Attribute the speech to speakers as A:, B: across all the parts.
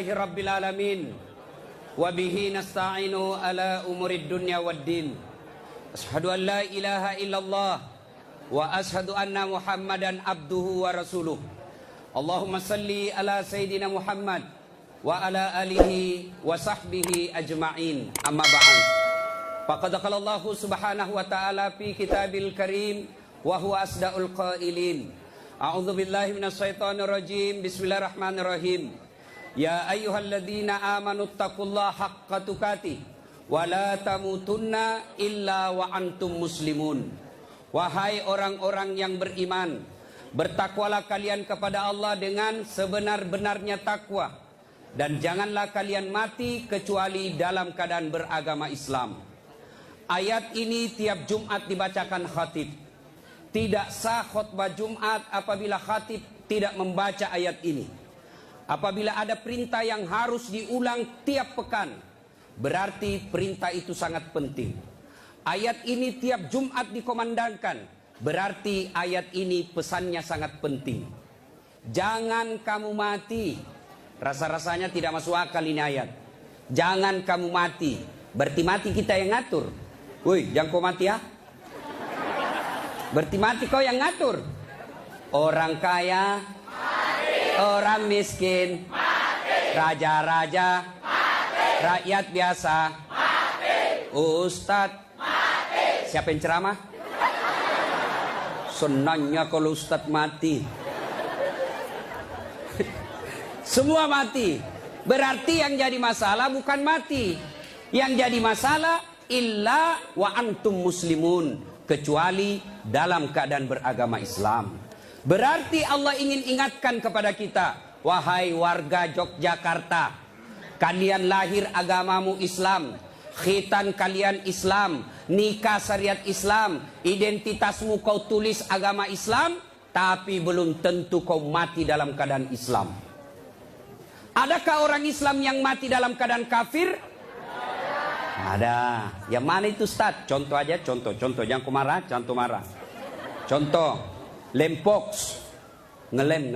A: Alhamdulillahi Rabbil Alamin. Wabihi nasta'inu ala umurid dunya waddin. Ashadu an la ilaha illallah. Wa ashadu anna Muhammadan abduhu wa rasuluh. Allahumma salli ala Sayyidina Muhammad wa ala alihi wa sahbihi ajma'in. Amma ba'an. Faqad qala Allah subhanahu wa ta'ala fi kitabil karim wa huwa asdaqul qailin. A'udzu billahi minasyaitonir rajim. Bismillahirrahmanirrahim. Ya ayyuhalladzina amanu taqullaha haqqa tuqatih wa la tamutunna illa wa antum muslimun. Wahai orang-orang yang beriman, bertakwalah kalian kepada Allah dengan sebenar-benarnya takwa, dan janganlah kalian mati kecuali dalam keadaan beragama Islam. Ayat ini tiap Jumat dibacakan khatib. Tidak sah khutbah Jumat apabila khatib tidak membaca ayat ini. Apabila ada perintah yang harus diulang tiap pekan, berarti perintah itu sangat penting. Ayat ini tiap Jumat dikomandangkan, berarti ayat ini pesannya sangat penting. Jangan kamu mati. Rasa-rasanya tidak masuk akal ini ayat. Jangan kamu mati. Berarti mati kita yang ngatur. Woi, jangan kau mati ya. Berarti mati kau yang ngatur. Orang kaya mati. Orang miskin mati. Raja-raja mati. Rakyat biasa mati. Ustadz mati. Siapa yang ceramah? Senangnya kalau ustadz mati. Semua mati. Berarti yang jadi masalah bukan mati. Yang jadi masalah illa wa antum muslimun, kecuali dalam keadaan beragama Islam. Berarti Allah ingin ingatkan kepada kita, wahai warga Yogyakarta, kalian lahir agamamu Islam, khitan kalian Islam, nikah syariat Islam, identitasmu kau tulis agama Islam, tapi belum tentu kau mati dalam keadaan Islam. Adakah orang Islam yang mati dalam keadaan kafir? Ada. Yang mana itu Ustaz? Contoh aja, contoh. Jangan kau marah, jangan marah. Contoh, lempox. Ngelem.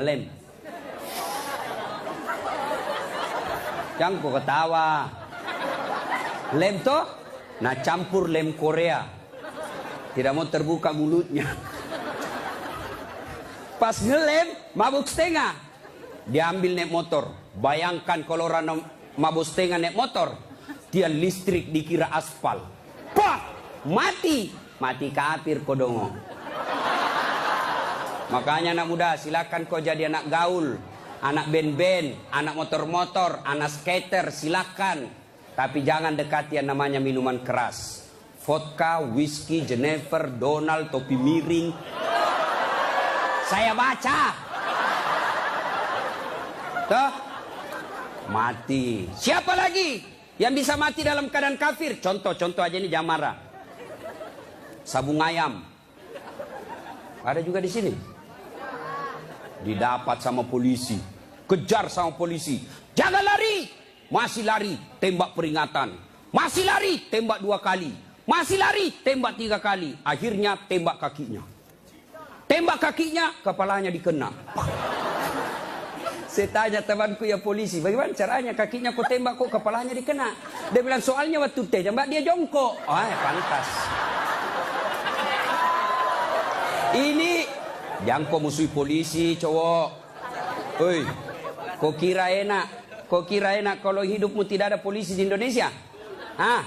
A: Jangan kau ketawa. Lem toh? Nah campur lem Korea. Tidak mau terbuka mulutnya. Pas ngelem, mabuk setengah. Diambil naik motor. Bayangkan kalau orang mabuk setengah naik motor. Dia listrik dikira aspal. Pak, mati kafir kodongo. Makanya anak muda, silakan kau jadi anak gaul, anak band-band, anak motor-motor, anak skater, silakan. Tapi jangan dekati yang namanya minuman keras. Vodka, whisky, Jenever, Donald, topi miring. Saya baca. Tuh, mati. Siapa lagi yang bisa mati dalam keadaan kafir? Contoh aja ini, jangan marah. Sabung ayam. Ada juga di sini. Didapat sama polisi. Kejar sama polisi. Jangan lari. Masih lari, tembak peringatan. Masih lari, tembak 2 kali. Masih lari, tembak 3 kali. Akhirnya tembak kakinya. Tembak kakinya, kepalanya dikena. Saya tanya temanku yang polisi, bagaimana caranya kakinya kau tembak kok kepalanya dikena? Dia bilang soalnya waktu tembak dia jongkok. Oh, pantas. Ini jangan kau musuhi polisi, cowok. Oi, kau kira enak kalau hidupmu tidak ada polisi di Indonesia? Hah?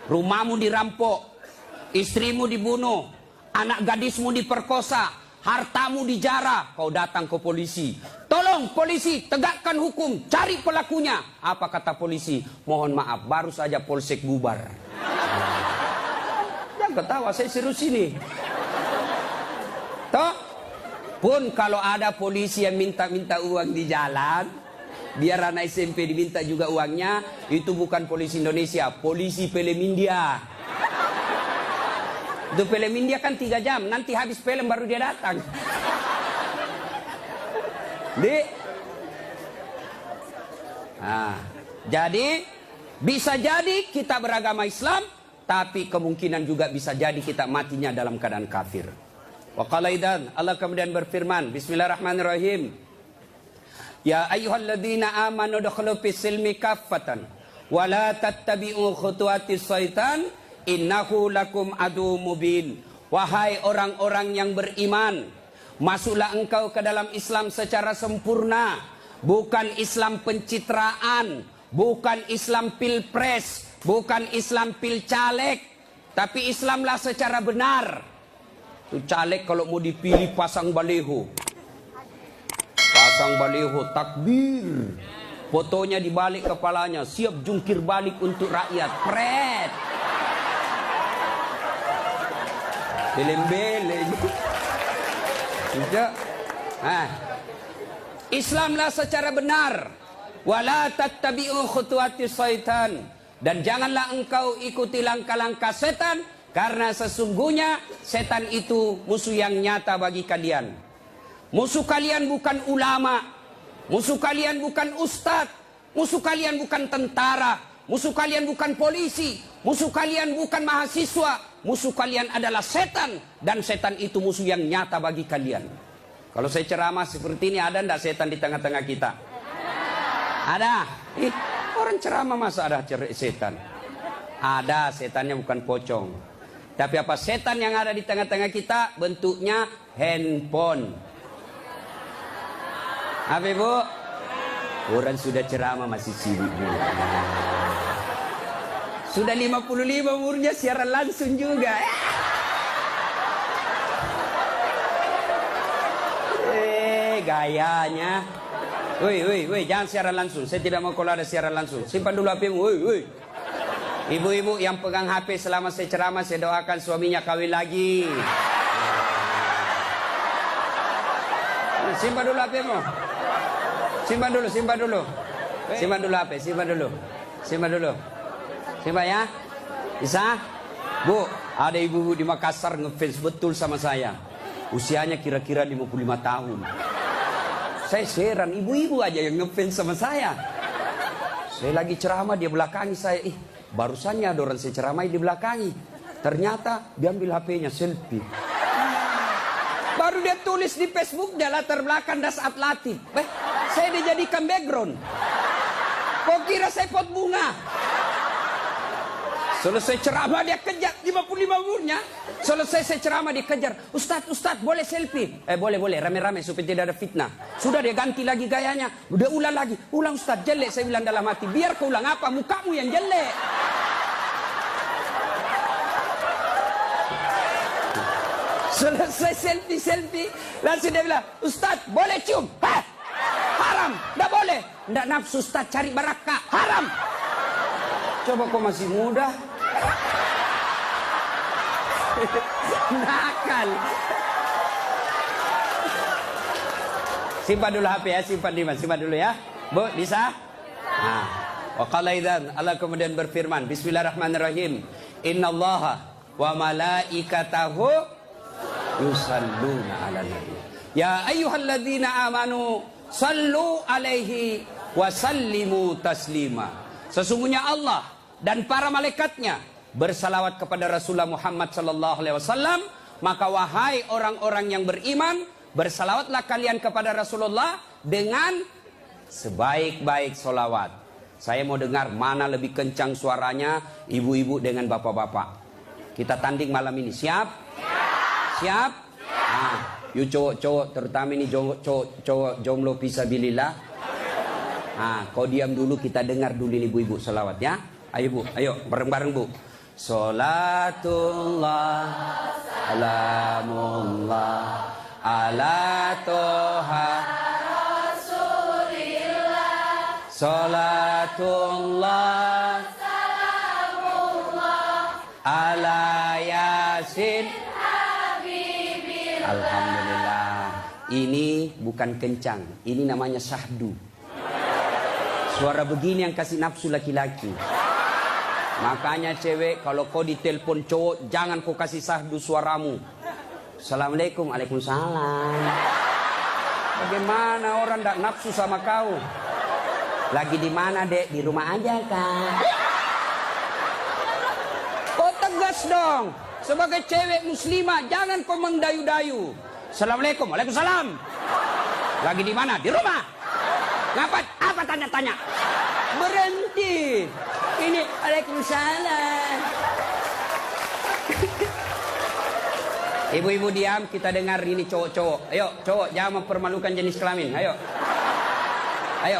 A: Rumahmu dirampok, istrimu dibunuh, anak gadismu diperkosa, hartamu dijarah, kau datang ke polisi. Tolong polisi, tegakkan hukum, cari pelakunya. Apa kata polisi? Mohon maaf, baru saja polsek bubar. Jangan ketawa, saya serius ini. Toh, pun kalau ada polisi yang minta-minta uang di jalan, biar anak SMP diminta juga uangnya, itu bukan polisi Indonesia, polisi film India. Itu film India kan 3 jam, nanti habis film baru dia datang. Jadi bisa jadi kita beragama Islam, tapi kemungkinan juga bisa jadi kita matinya dalam keadaan kafir. Wa qala idzan, Allah kemudian berfirman, Bismillahirrahmanirrahim. Ya ayyuhalladzina amanu dukhulu fis silmi kaffatan wa la tattabi'u khutuwatis syaitan innahu lakum adu mubin. Wahai orang-orang yang beriman, masuklah engkau ke dalam Islam secara sempurna, bukan Islam pencitraan, bukan Islam pilpres, bukan Islam pilcaleg, tapi Islamlah secara benar. Itu caleg kalau mau dipilih pasang baliho. Pasang baliho takbir. Fotonya di balik kepalanya, siap jungkir balik untuk rakyat. Pret. Beleng-beleng. Tidak. Islamlah secara benar. Wala tattabi'u khutuwatis syaitan. Dan janganlah engkau ikuti langkah-langkah setan, karena sesungguhnya setan itu musuh yang nyata bagi kalian. Musuh kalian bukan ulama, musuh kalian bukan ustadz, musuh kalian bukan tentara, musuh kalian bukan polisi, musuh kalian bukan mahasiswa, musuh kalian adalah setan, dan setan itu musuh yang nyata bagi kalian. Kalau saya ceramah seperti ini, ada enggak setan di tengah-tengah kita? Ada. Orang ceramah masa ada setan? Ada, setannya bukan pocong. Tapi apa setan yang ada di tengah-tengah kita? Bentuknya handphone. Apa ibu? Orang sudah ceramah masih sibuk. Sudah 55 umurnya siaran langsung juga. Gayanya. Woi, jangan siaran langsung. Saya tidak mau kalau ada siaran langsung. Simpan dulu HP-mu. Woi. Ibu-ibu yang pegang HP selama saya ceramah, saya doakan suaminya kawin lagi. Simpan dulu HP-mu. Simpan dulu. Simpan dulu HP, simpan dulu. Simpan ya. Bisa? Bu, ada ibu-ibu di Makassar ngefans betul sama saya. Usianya kira-kira 55 tahun. Saya heran, ibu-ibu aja yang ngefans sama saya. Saya lagi ceramah, dia belakangi saya. Barusannya ada orang saya ceramah di belakangi. Ternyata dia ambil HP-nya selfie. Baru dia tulis di Facebook, dia latar belakang Das Atlatif. Saya dijadikan background. Kok kira saya pot bunga? Selesai ceramah dia kejar, 55 umurnya. Selesai saya ceramah dia kejar. Ustadz, boleh selfie? Boleh, rame-rame supaya tidak ada fitnah. Sudah dia ganti lagi gayanya. Udah ulang lagi. Ulang Ustadz, jelek. Saya bilang dalam hati, biar kau ulang apa? Mukamu yang jelek. Selesai selfie. Langsung dia bilang, Ustadz, boleh cium? Haram. Nggak boleh. Nggak nafsu Ustadz, cari barakah. Haram. Coba kau masih muda. Nakal. Simpan dulu HP ya, simpan dulu ya. Bu, bisa? Nah, wa qala idzan, Allah kemudian berfirman, Bismillahirrahmanirrahim. Innallaha wa malaikatahu yusalluna 'alan nabi. Ya ayyuhalladzina amanu sallu 'alaihi wa sallimu taslima. Sesungguhnya Allah dan para malaikatnya bersalawat kepada Rasulullah Muhammad sallallahu alaihi wasallam, maka wahai orang-orang yang beriman, bersalawatlah kalian kepada Rasulullah dengan sebaik-baik solawat. Saya mau dengar mana lebih kencang suaranya, ibu-ibu dengan bapak-bapak. Kita tanding malam ini, siap? Siap? Nah, yuk cowok-cowok, terutama ini cowok jomblo fisabilillah. Nah, kau diam dulu, kita dengar dulu ini ibu-ibu salawat ya. Ayo bu, ayo bareng-bareng bu. Salatullah, salamullah, ala toha Rasulillah. Salatullah, salamullah, ala yasin Habibillah. Alhamdulillah. Ini bukan kencang, ini namanya syahdu. Suara begini yang kasih nafsu laki-laki. Makanya cewek, kalau kau ditelepon cowok, jangan kau kasih sahdu suaramu. Assalamualaikum, waalaikumsalam. Bagaimana orang tak nafsu sama kau? Lagi di mana dek? Di rumah aja kak. Kau tegas dong. Sebagai cewek muslimah, jangan kau mendayu-dayu. Assalamualaikum, waalaikumsalam. Lagi di mana? Di rumah. Ngapain? Apa tanya-tanya? Berhenti. Ini Waalaikumsalam. Ibu-ibu diam, kita dengar ini cowok-cowok. Ayo, cowok, jangan mempermalukan jenis kelamin. Ayo. Ayo.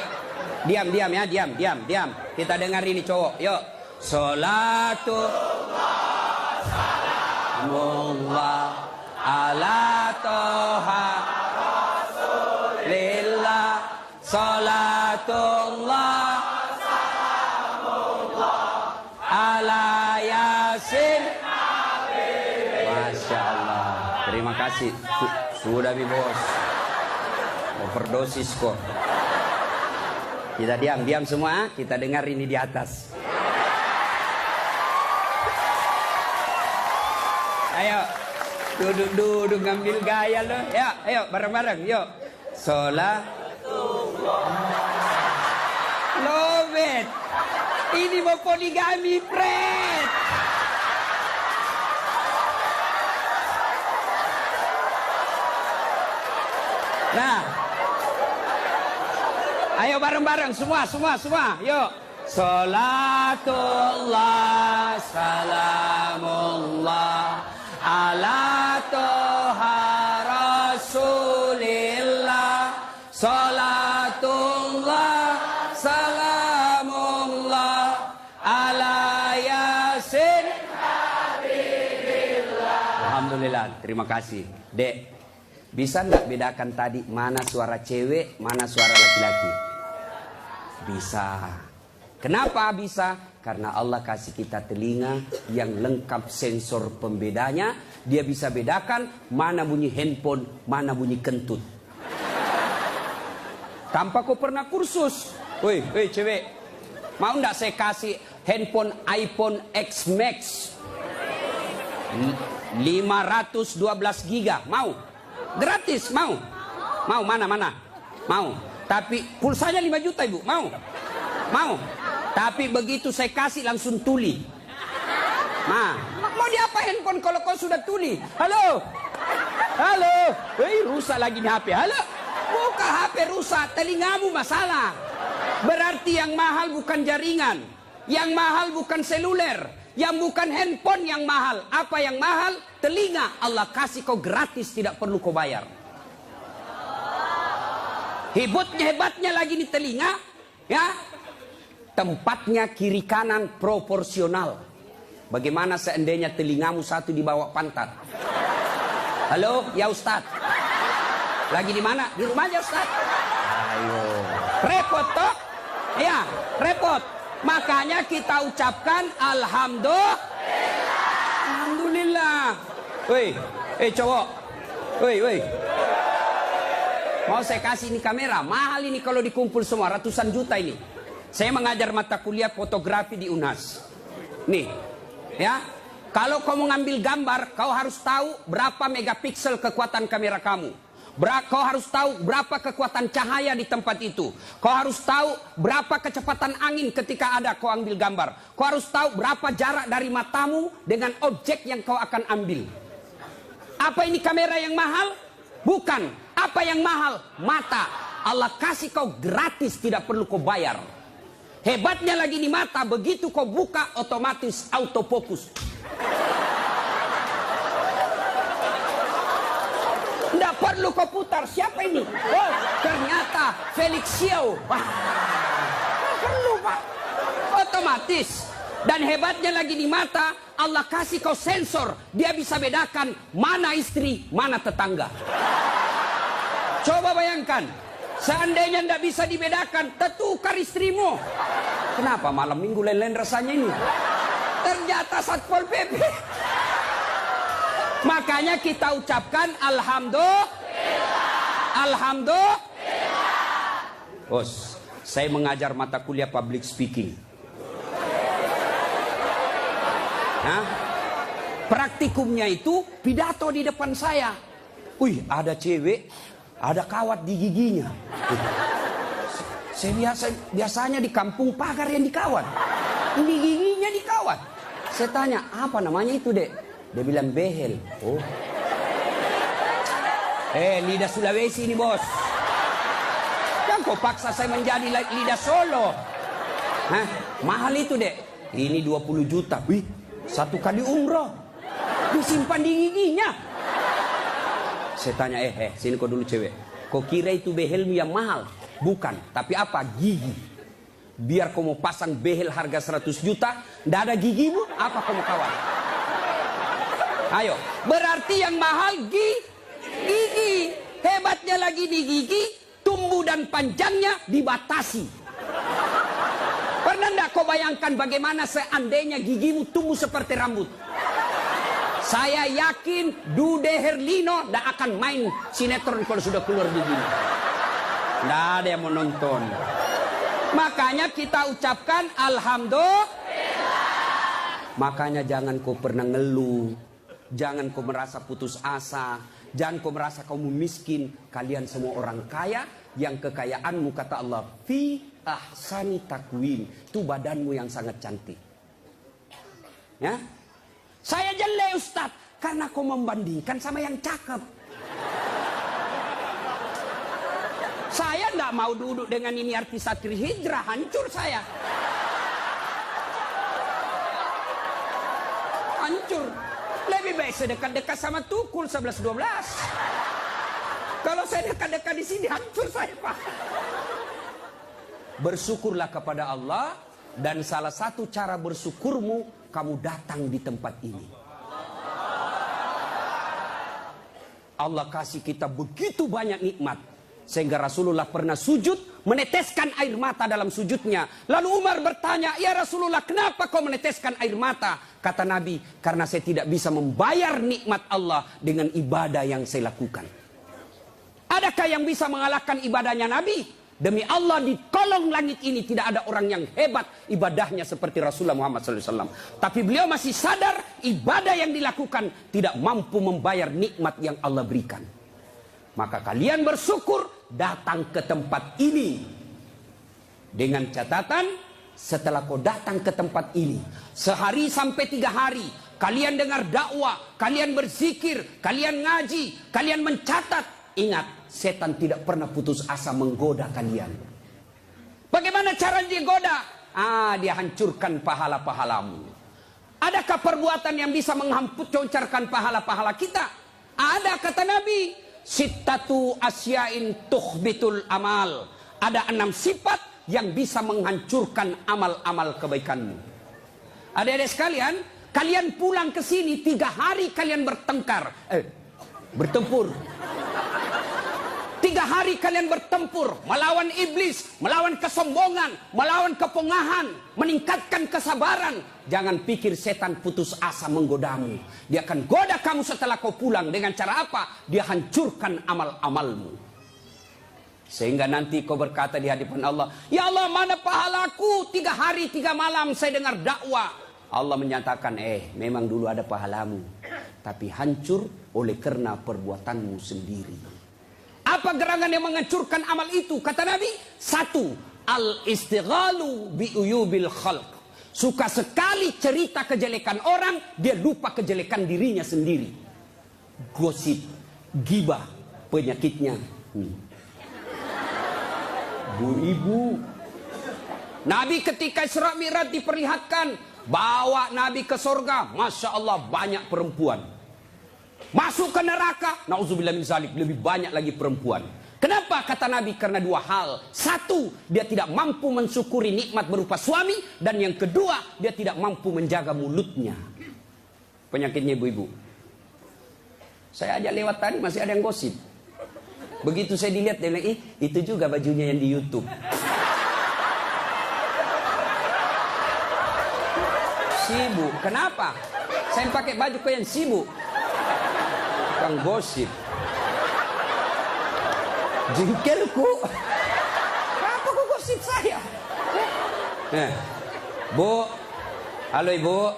A: Diam ya, diam. Kita dengar ini cowok. Yuk. Salatu Mullah ala toha Rasulillah. Salatullah ala Yasin. Masya Allah. Terima kasih. Sudah bi bos. Overdosis kok. Kita diam semua. Kita dengar ini di atas. Ayo. Duduk ngambil gaya lo. Ya, ayo bareng-bareng. Yuk. Love it. Ini mau poligami, Fred. Nah, ayo bareng-bareng semua. Yuk. Salatullah salamullah ala toha Rasulillah. Salatullah salamullah ala Yasin. Alhamdulillah, terima kasih. Dek, bisa nggak bedakan tadi mana suara cewek, mana suara laki-laki? Bisa. Kenapa bisa? Karena Allah kasih kita telinga yang lengkap sensor pembedanya. Dia bisa bedakan mana bunyi handphone, mana bunyi kentut. Tanpa kau pernah kursus. Woi cewek, mau nggak saya kasih handphone iPhone X Max 512 giga? Mau? Gratis, mau? Mana? Mau. Tapi pulsanya 5 juta ibu, mau? Tapi begitu saya kasih langsung tuli. Mau diapa handphone kalau kau sudah tuli? Halo. Rusak lagi nih HP. Halo. Buka HP rusak, telingamu masalah. Berarti yang mahal bukan jaringan, yang mahal bukan seluler, yang bukan handphone yang mahal. Apa yang mahal? Telinga. Allah kasih kau gratis, tidak perlu kau bayar. Hebatnya lagi nih telinga, ya. Tempatnya kiri kanan proporsional. Bagaimana seandainya telingamu satu di bawah pantat? Halo, ya Ustadz. Lagi di mana? Di rumah aja Ustadz. Ayo. Repot toh? Ya, repot. Makanya kita ucapkan Alhamdulillah. Woi, cowok. Woi. Mau saya kasih ini kamera. Mahal ini kalau dikumpul semua, ratusan juta ini. Saya mengajar mata kuliah fotografi di UNHAS. Nih, ya. Kalau kamu ngambil gambar, kau harus tahu berapa megapiksel kekuatan kamera kamu. Kau harus tahu berapa kekuatan cahaya di tempat itu. Kau harus tahu berapa kecepatan angin ketika ada kau ambil gambar. Kau harus tahu berapa jarak dari matamu dengan objek yang kau akan ambil. Apa ini kamera yang mahal? Bukan. Apa yang mahal? Mata. Allah kasih kau gratis, tidak perlu kau bayar. Hebatnya lagi di mata, begitu kau buka otomatis autofokus. Tidak perlu kau putar, siapa ini? Oh, ternyata Felix Xiao. Wah, tidak perlu Pak. Otomatis. Dan hebatnya lagi di mata, Allah kasih kau sensor. Dia bisa bedakan mana istri, mana tetangga. Coba bayangkan. Seandainya tidak bisa dibedakan, tertukar istrimu. Kenapa malam minggu lain-lain rasanya ini? Ternyata Satpol PP. Makanya kita ucapkan Alhamdulillah. Bos, saya mengajar mata kuliah public speaking. Praktikumnya itu pidato di depan saya. Wih, ada cewek. Ada kawat di giginya. Saya biasanya di kampung pagar yang dikawat. Ini giginya dikawat. Saya tanya, apa namanya itu dek? Dia bilang behel. Oh. Lidah Sulawesi ini bos. Yang Kau paksa saya menjadi lidah Solo. Hah? Mahal itu, Dek. Ini 20 juta. Wih, 1 kali umroh. Disimpan di giginya. Saya tanya, sini kau dulu cewek. Kau kira itu behelmu yang mahal? Bukan, tapi apa? Gigi. Biar kau mau pasang behel harga 100 juta, ndak ada gigimu, apa kau mau kawal? Ayo, berarti yang mahal gigi. Hebatnya lagi di gigi, tumbuh dan panjangnya dibatasi. Pernah ndak kau bayangkan bagaimana seandainya gigimu tumbuh seperti rambut? Saya yakin Dude Herlino ndak akan main sinetron kalau sudah keluar giginya. Ndak ada yang mau nonton. Makanya kita ucapkan alhamdulillah. Makanya jangan kau pernah ngeluh. Jangan kau merasa putus asa. Jangan kau merasa kamu miskin. Kalian semua orang kaya. Yang kekayaanmu kata Allah, fi ahsani takwim. Itu badanmu yang sangat cantik. Ya? Saya jelek Ustaz. Karena kau membandingkan sama yang cakep. Saya tidak mau duduk dengan ini artis aktris hijrah, hancur saya. Hancur. Lebih baik saya dekat-dekat sama Tukul 11-12. Kalau saya dekat-dekat di sini, hancur saya, Pak. Bersyukurlah kepada Allah, dan salah satu cara bersyukurmu, kamu datang di tempat ini. Allah kasih kita begitu banyak nikmat. Sehingga Rasulullah pernah sujud, meneteskan air mata dalam sujudnya. Lalu Umar bertanya, ya Rasulullah, kenapa kau meneteskan air mata? Kata Nabi, karena saya tidak bisa membayar nikmat Allah dengan ibadah yang saya lakukan. Adakah yang bisa mengalahkan ibadahnya Nabi? Demi Allah, di kolong langit ini tidak ada orang yang hebat ibadahnya seperti Rasulullah Muhammad SAW. Tapi beliau masih sadar ibadah yang dilakukan tidak mampu membayar nikmat yang Allah berikan. Maka kalian bersyukur datang ke tempat ini. Dengan catatan, setelah kau datang ke tempat ini, sehari sampai 3 hari, kalian dengar dakwah, kalian berzikir, kalian ngaji, kalian mencatat. Ingat, setan tidak pernah putus asa menggoda kalian. Bagaimana cara dia goda? Dia hancurkan pahala-pahalamu. Adakah perbuatan yang bisa menghancurkan pahala-pahala kita? Ada, kata Nabi. Sittatu asyain tuhbitul amal. Ada 6 sifat yang bisa menghancurkan amal-amal kebaikanmu. Adik-adik sekalian, kalian pulang ke sini 3 hari kalian bertempur. 3 hari kalian bertempur melawan iblis, melawan kesombongan, melawan kepongahan, meningkatkan kesabaran. Jangan pikir setan putus asa menggodamu. Dia akan goda kamu setelah kau pulang. Dengan cara apa? Dia hancurkan amal-amalmu. Sehingga nanti kau berkata di hadapan Allah, ya Allah, mana pahalaku? 3 hari 3 malam saya dengar dakwah. Allah menyatakan, memang dulu ada pahalamu, tapi hancur oleh karena perbuatanmu sendiri. Apa gerangan yang menghancurkan amal itu? Kata Nabi, 1, al-istighalu bi'uyubil khalq. Suka sekali cerita kejelekan orang, dia lupa kejelekan dirinya sendiri. Gosip, gibah, penyakitnya. Bu ibu. Nabi ketika Isra Mi'raj diperlihatkan, bawa Nabi ke surga, Masya Allah banyak perempuan. Masuk ke neraka, na'udzubillah min zalik, lebih banyak lagi perempuan. Kenapa? Kata Nabi, karena 2 hal. 1, dia tidak mampu mensyukuri nikmat berupa suami. Dan yang kedua, dia tidak mampu menjaga mulutnya. Penyakitnya ibu-ibu. Saya ajak lewat tadi, masih ada yang gosip. Begitu saya dilihat, dia bilang, itu juga bajunya yang di YouTube. Sibuk. Kenapa? Saya pakai baju kok yang sibuk. Kang gosip. Jengkelku. Kenapa kok gosip saya? Bu, halo ibu.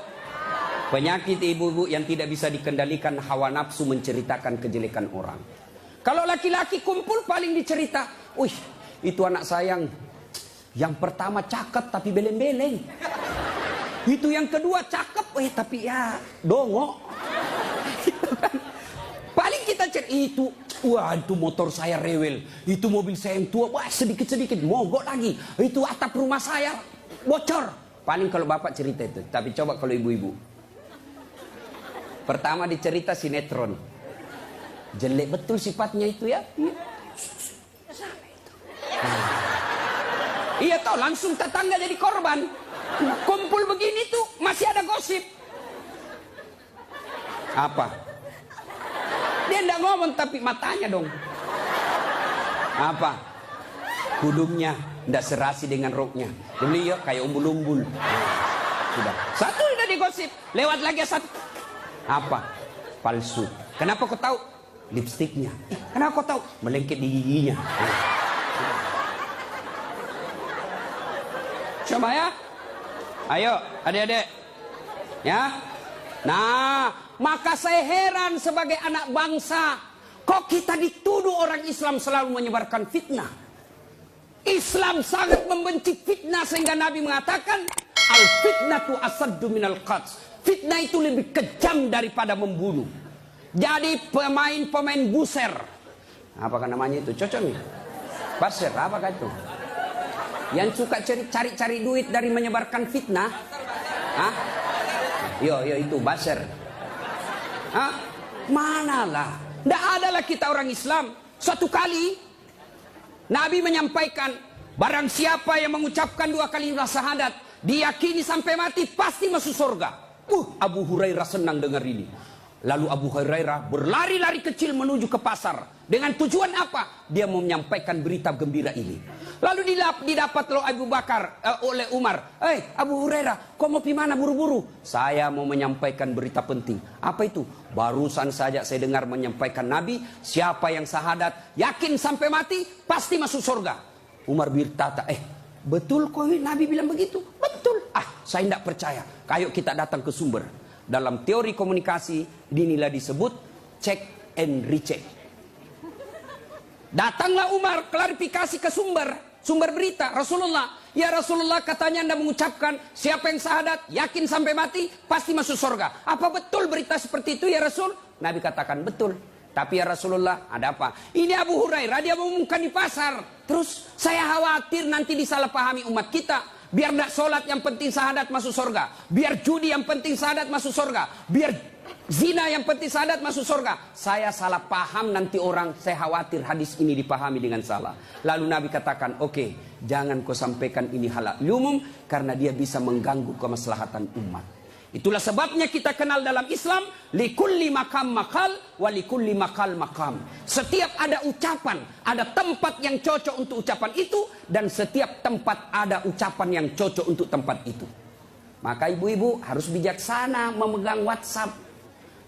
A: Penyakit ibu-ibu yang tidak bisa dikendalikan, hawa nafsu menceritakan kejelekan orang. Kalau laki-laki kumpul paling dicerita, wih, itu anak sayang. Yang pertama cakep tapi beleng-beleng. Itu yang kedua cakep, tapi ya dongok. Paling kita cerita itu Wah, itu motor saya rewel. Itu mobil saya yang tua, wah sedikit-sedikit mogok lagi. Itu atap rumah saya bocor. Paling kalau bapak cerita itu. Tapi coba kalau ibu-ibu. Pertama dicerita sinetron. Jelek betul sifatnya itu ya. Iya toh, langsung tetangga jadi korban. Kumpul begini tuh masih ada gosip. Apa? Dia enggak ngomong tapi matanya dong. Apa? Hidungnya enggak serasi dengan roknya. Beliau kayak umbul-umbul. Sudah. Satu udah digosip. Lewat lagi satu. Apa? Palsu. Kenapa kau tahu? Lipstiknya. Kenapa kau tahu? Melengket di giginya. Coba ya. Ayo adik-adik. Ya. Nah, maka saya heran sebagai anak bangsa, kok kita dituduh orang Islam selalu menyebarkan fitnah. Islam sangat membenci fitnah sehingga Nabi mengatakan al-fitnatu asaddu minal qatl. Fitnah itu lebih kejam daripada membunuh. Jadi pemain buser. Apakah namanya itu? Cocok nih. Buser, apakah itu? Yang suka cari duit dari menyebarkan fitnah. Hah? Yo itu baser. Hah? Manalah. Tidak adalah kita orang Islam. Suatu kali Nabi menyampaikan, barang siapa yang mengucapkan 2 kalimat syahadat, diyakini sampai mati pasti masuk surga. Abu Hurairah senang dengar ini. Lalu Abu Hurairah berlari-lari kecil menuju ke pasar. Dengan tujuan apa? Dia mau menyampaikan berita gembira ini. Lalu didapat oleh Abu Bakar, oleh Umar. Abu Hurairah, kau mau pergi mana buru-buru? Saya mau menyampaikan berita penting. Apa itu? Barusan saja saya dengar menyampaikan Nabi, siapa yang syahadat, yakin sampai mati, pasti masuk surga. Umar berkata, betul kok Nabi bilang begitu? Betul. Saya tidak percaya. Ayo kita datang ke sumber. Dalam teori komunikasi, inilah disebut check and recheck. Datanglah Umar, klarifikasi ke sumber berita. Rasulullah, ya Rasulullah katanya Anda mengucapkan siapa yang syahadat, yakin sampai mati, pasti masuk surga. Apa betul berita seperti itu ya Rasul? Nabi katakan betul. Tapi ya Rasulullah, ada apa? Ini Abu Hurairah, dia mengumumkan di pasar. Terus saya khawatir nanti disalahpahami umat kita. Biar tidak sholat yang penting syahadat masuk surga. Biar judi yang penting syahadat masuk surga. Biar zina yang penting syahadat masuk surga. Saya salah paham nanti orang, saya khawatir hadis ini dipahami dengan salah. Lalu Nabi katakan, oke, jangan kau sampaikan ini halal umum, karena dia bisa mengganggu kemaslahatan umat. Itulah sebabnya kita kenal dalam Islam, likulli makam makal, wa likulli makal makam. Setiap ada ucapan, ada tempat yang cocok untuk ucapan itu, dan setiap tempat ada ucapan yang cocok untuk tempat itu. Maka ibu-ibu harus bijaksana memegang WhatsApp.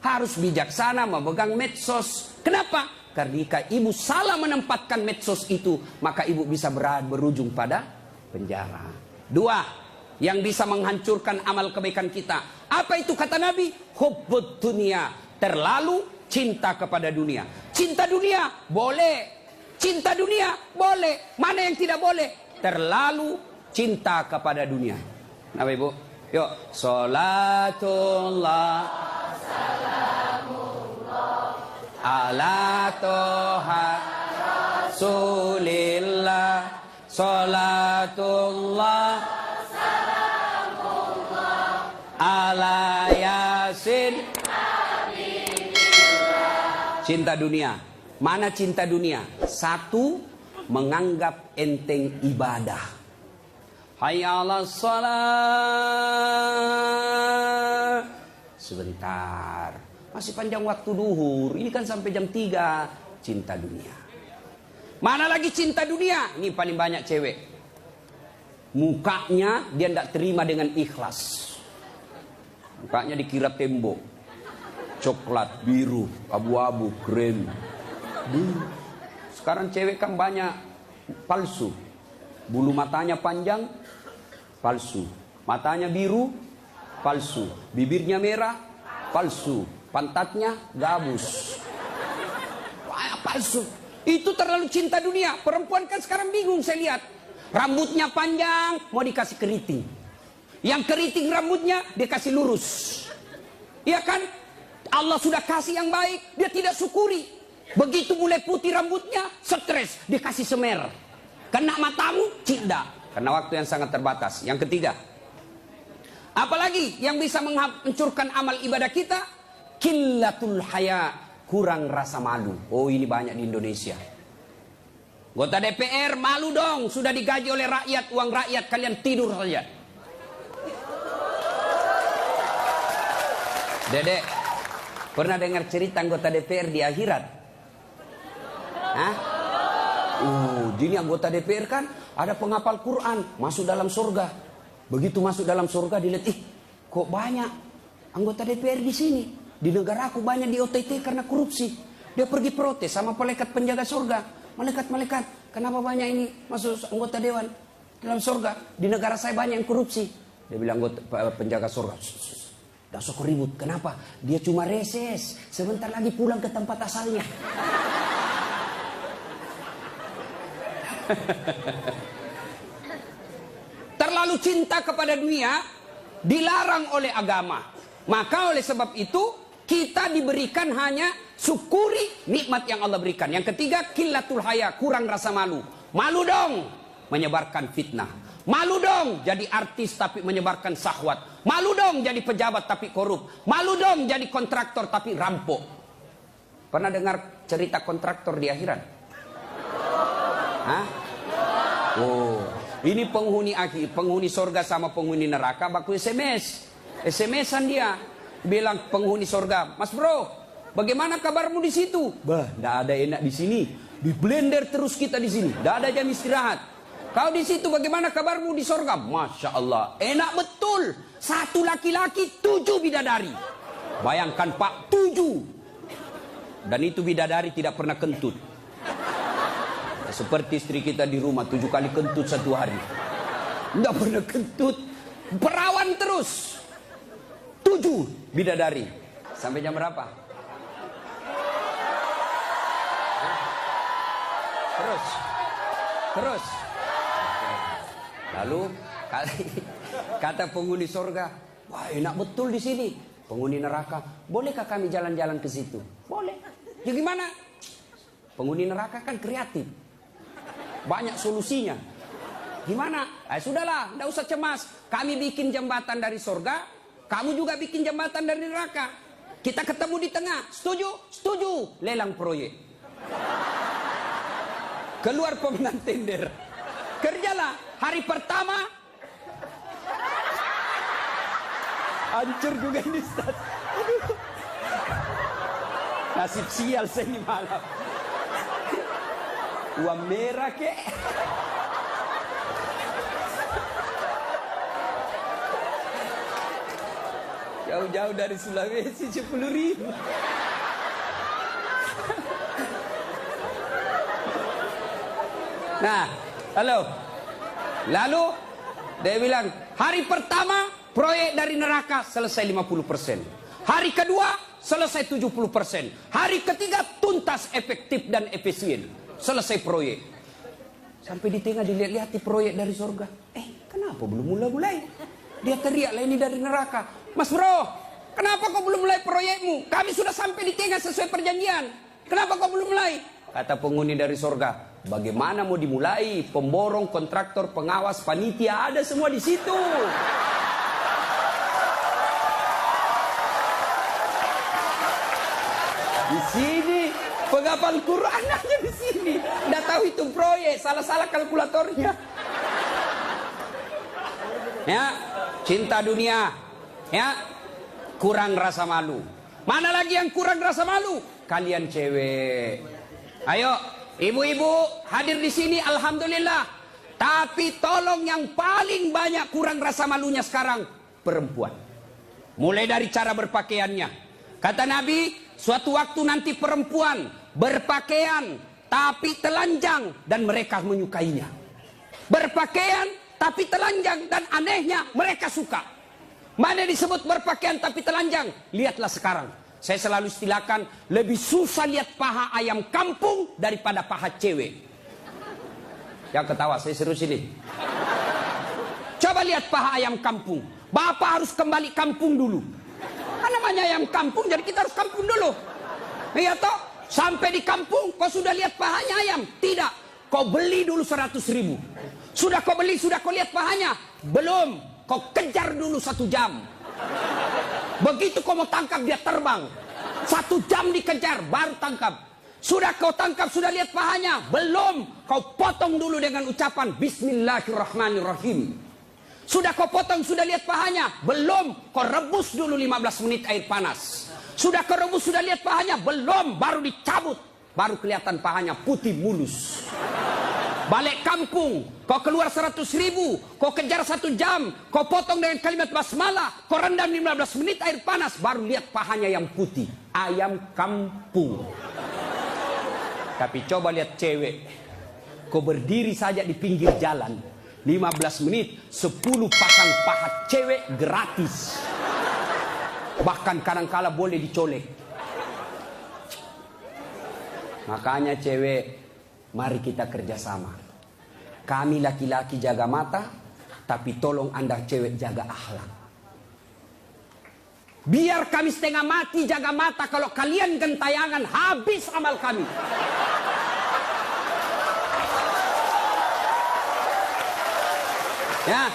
A: Harus bijaksana memegang medsos. Kenapa? Karena jika ibu salah menempatkan medsos itu, maka ibu bisa berujung pada penjara. 2. Yang bisa menghancurkan amal kebaikan kita. Apa itu kata Nabi? Hubbud dunia. Terlalu cinta kepada dunia. Cinta dunia boleh. Cinta dunia boleh. Mana yang tidak boleh? Terlalu cinta kepada dunia. Apa ibu? Yuk. Salatullah ala toha Rasulillah. Salatullah ala yasin. Cinta dunia. Mana cinta dunia? 1, menganggap enteng ibadah. Hayya 'alas shalah. Sebentar, masih panjang waktu duhur. Ini kan sampai jam 3. Cinta dunia. Mana lagi cinta dunia? Ini paling banyak cewek. Mukanya dia tidak terima dengan ikhlas. Mukanya dikira tembok, coklat, biru, abu-abu, krem. Sekarang cewek kan banyak palsu. Bulu matanya panjang, palsu. Matanya biru, palsu. Bibirnya merah, palsu. Pantatnya gabus, palsu. Itu terlalu cinta dunia. Perempuan kan sekarang bingung saya lihat. Rambutnya panjang, mau dikasih keriting. Yang keriting rambutnya dia kasih lurus. Iya kan? Allah sudah kasih yang baik, dia tidak syukuri. Begitu mulai putih rambutnya, stres, dikasih semer. Kena matamu, tidak. Karena waktu yang sangat terbatas. Yang ketiga, apalagi yang bisa menghancurkan amal ibadah kita? Qillatul haya, kurang rasa malu. Oh, ini banyak di Indonesia. Anggota DPR, malu dong. Sudah digaji oleh rakyat, uang rakyat, kalian tidur saja. Dedek, pernah dengar cerita anggota DPR di akhirat? Hah? Jadi anggota DPR kan ada penghafal Quran, masuk dalam surga. Begitu masuk dalam surga dilihat, kok banyak anggota DPR di sini. Di negara aku banyak di OTT karena korupsi. Dia pergi protes sama malaikat penjaga surga. Malaikat, kenapa banyak ini masuk anggota dewan dalam surga? Di negara saya banyak yang korupsi. Dia bilang anggota penjaga surga, dah sok ribut. Kenapa? Dia cuma reses. Sebentar lagi pulang ke tempat asalnya. Terlalu cinta kepada dunia dilarang oleh agama. Maka oleh sebab itu kita diberikan hanya syukuri nikmat yang Allah berikan. Yang ketiga, qillatul haya, kurang rasa malu. Malu dong menyebarkan fitnah. Malu dong jadi artis tapi menyebarkan syahwat. Malu dong jadi pejabat tapi korup. Malu dong jadi kontraktor tapi rampok. Pernah dengar cerita kontraktor di akhirat? Hah? Oh, ini penghuni akhir, penghuni sorga sama penghuni neraka baku SMS. SMS-an dia. Bilang penghuni sorga, Mas bro, bagaimana kabarmu di situ? Bah, tidak ada enak di sini. Di blender terus kita di sini. Tidak ada jam istirahat. Kau di situ bagaimana kabarmu di sorga? Masya Allah, enak betul. 1 laki-laki, 7 bidadari. Bayangkan Pak, 7. Dan itu bidadari tidak pernah kentut. Seperti istri kita di rumah 7 kali kentut 1 hari. Tidak pernah kentut. Perawan terus. 7 bidadari. Sampai jam berapa? Terus. Lalu kata penghuni sorga, wah enak betul di sini. Penghuni neraka, bolehkah kami jalan-jalan ke situ? Boleh. Ya gimana? Penghuni neraka kan kreatif. Banyak solusinya. Gimana? Sudahlah, tidak usah cemas. Kami bikin jembatan dari sorga, kamu juga bikin jembatan dari neraka. Kita ketemu di tengah. Setuju? Setuju. Lelang proyek. Keluar pemenang tender. Kerjalah. Hari pertama. Hancur juga ini Ustaz. Nasib sial saya ini malam. Uang merah kek. Jauh-jauh dari Sulawesi 10.000. Nah, lalu dia bilang, hari pertama proyek dari neraka selesai 50%. Hari kedua selesai 70%. Hari ketiga tuntas, efektif dan efisien. Selesai proyek. Sampai di tengah dilihat-lihat di proyek dari surga. Kenapa belum mulai-mulai? Dia teriak lah, ini dari neraka. Mas bro, kenapa kau belum mulai proyekmu? Kami sudah sampai di tengah sesuai perjanjian. Kenapa kau belum mulai? Kata penghuni dari surga, bagaimana mau dimulai? Pemborong, kontraktor, pengawas, panitia, ada semua di situ. Di sini penghafal Quran aja di sini. Nggak tahu hitung proyek, salah-salah kalkulatornya. Ya, cinta dunia, ya, kurang rasa malu. Mana lagi yang kurang rasa malu? Kalian cewek. Ayo, ibu-ibu hadir di sini, alhamdulillah. Tapi tolong yang paling banyak kurang rasa malunya sekarang perempuan. Mulai dari cara berpakaiannya. Kata Nabi, suatu waktu nanti perempuan berpakaian tapi telanjang dan mereka menyukainya. Berpakaian tapi telanjang dan anehnya mereka suka. Mana disebut berpakaian tapi telanjang? Lihatlah sekarang. Saya selalu istilahkan, lebih susah lihat paha ayam kampung daripada paha cewek. Yang ketawa, saya serius ini. Coba lihat paha ayam kampung. Bapak harus kembali kampung dulu. Kan namanya ayam kampung, jadi kita harus kampung dulu. Iya toh? Sampai di kampung, kau sudah lihat pahanya ayam? Tidak. Kau beli dulu 100.000. Sudah kau beli, sudah kau lihat pahanya? Belum. Kau kejar dulu 1 jam. Begitu kau mau tangkap, dia terbang. 1 jam dikejar, baru tangkap. Sudah kau tangkap, sudah lihat pahanya? Belum. Kau potong dulu dengan ucapan Bismillahirrahmanirrahim. Sudah kau potong, sudah lihat pahanya? Belum. Kau rebus dulu 15 menit air panas. Sudah kau rebus, sudah lihat pahanya? Belum. Baru dicabut. Baru kelihatan pahanya putih mulus. Balik kampung, kau keluar 100.000, kau kejar 1 jam, kau potong dengan kalimat basmalah, kau rendam 15 menit air panas, baru lihat pahanya yang putih. Ayam kampung. Tapi coba lihat cewek, kau berdiri saja di pinggir jalan, 15 menit, 10 pasang paha cewek gratis. Bahkan kadang-kala boleh dicolek. Makanya cewek, mari kita kerjasama. Kami laki-laki jaga mata, tapi tolong Anda cewek jaga akhlak. Biar kami setengah mati jaga mata, kalau kalian gentayangan habis amal kami. Ya,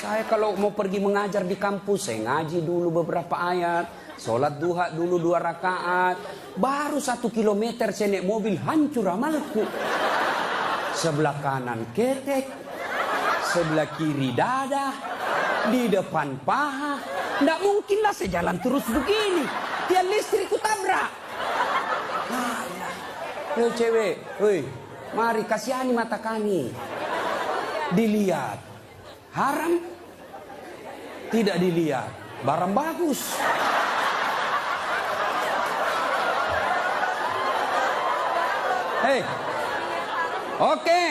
A: saya kalau mau pergi mengajar di kampus, saya ngaji dulu beberapa ayat, sholat duha dulu 2 rakaat, baru 1 kilometer saya naik mobil, hancur amalku. Sebelah kanan ketek, sebelah kiri dada, di depan paha. Nggak mungkinlah saya jalan terus begini, tiang listrikku tabrak. Hei cewek, hei, mari kasihani mata kami. Dilihat haram, tidak dilihat barang bagus. Hei, oke,